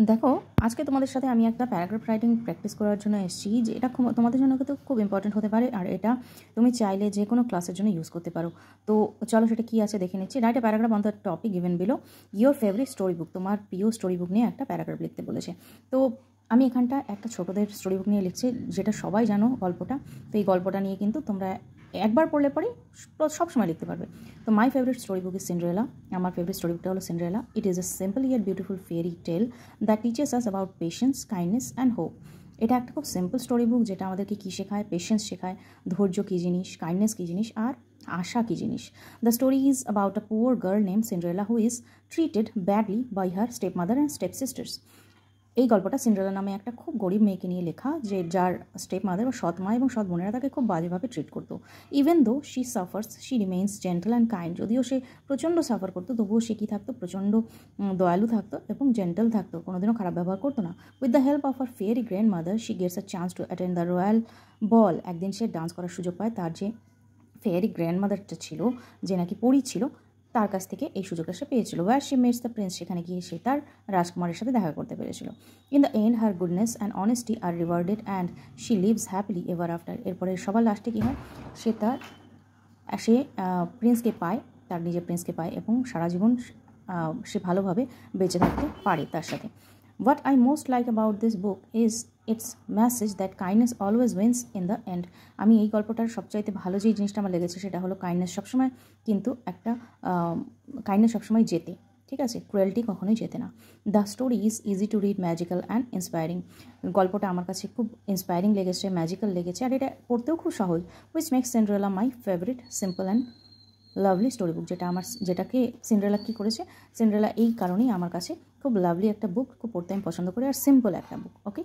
দেখো, আজকে তোমাদের সাথে আমি একটা প্যারাগ্রাফ রাইটিং প্র্যাকটিস করার জন্য এসেছি, যে এটা তোমাদের জন্য কিন্তু খুব ইম্পর্টেন্ট হতে পারে, আর এটা তুমি চাইলে যে কোনো ক্লাসের জন্য ইউজ করতে পারো। তো চলো সেটা কী আছে দেখে নিচ্ছি। Write a paragraph on the topic given below. Your favourite story বুক। তোমার প্রিয় স্টোরি বুক নিয়ে একটা প্যারাগ্রাফ লিখতে বলেছে। তো আমি এখানটা একটা ছোটোদের স্টোরি বুক নিয়ে লিখছি, যেটা সবাই জানো গল্পটা। তো এই গল্পটা নিয়ে কিন্তু তোমরা একবার পড়লে পরেই সবসময় লিখতে পারবে। তো my favourite story book is Cinderella. আমার ফেভারিট স্টোরি বুকটা হলো Cinderella. It is a simple year beautiful fairy tale that teaches us about patience, kindness and hope. এটা একটা খুব সিম্পল স্টোরি বুক, যেটা আমাদেরকে কী শেখায়, পেশেন্স শেখায়, ধৈর্য কী জিনিস, কাইন্ডনেস কী জিনিস, আর আশা কী জিনিস। The story is about a poor girl name Cinderella who is treated badly by her step mother and step sisters. এই গল্পটা সিন্ড্রেলা নামে একটা খুব গরিব মেয়েকে নিয়ে লেখা, যে যার স্টেপ মাদার বা সৎ মা এবং সৎ বোনেরা তাকে খুব বাজেভাবে ট্রিট করতো। Even though she suffers she remains gentle and kind. যদিও সে প্রচণ্ড সাফার করতো, তবুও সে কী থাকতো, প্রচণ্ড দয়ালু থাকতো এবং জেন্টল থাকতো, কোনোদিনও খারাপ ব্যবহার করতো না। With the help of her fairy grand mother she gets a chance to attend the royal ball. একদিন সে ডান্স করার সুযোগ পায়। তার যে ফেয়ারি গ্র্যান্ড মাদারটা ছিল, যে নাকি পরী ছিল, তার কাছ থেকে এই সুযোগটা সে পেয়েছিল। Where she meets the prince. সেখানে গিয়ে সে তার রাজকুমারের সাথে দেখা করতে পেরেছিল। In the end her goodness and honesty are rewarded and she lives happily ever after. এরপরে সবার লাস্টে কী হয়, সে প্রিন্সকে পায়, তার নিজের প্রিন্সকে পায় এবং সারা জীবন সে ভালোভাবে বেঁচে থাকতে পারে তার সাথে। What I most like about this book is its message that kindness always wins in the end. আমি এই গল্পটার সবচাইতে ভালো যে জিনিসটা আমার লেগেছে সেটা হলো কাইন্ডনেস সবসময় কিন্তু কাইন্ডনেস সবসময় জেতে, ঠিক আছে, ক্রুয়েলটি কখনোই জেতে না। The story is easy to read, magical and inspiring. গল্পটা আমার কাছে খুব ইন্সপায়ারিং লেগেছে, ম্যাজিক্যাল লেগেছে, আর এটা পড়তেও খুব সহজ। Which makes Cinderella my favourite simple and lovely story book. যেটাকে সিন্ড্রেলা কী করেছে, সিন্ড্রেলা এই কারণেই আমার কাছে খুব লাভলি একটা বুক, খুব পড়তে আমি পছন্দ করি, আর সিম্পল একটা বুক। ওকে।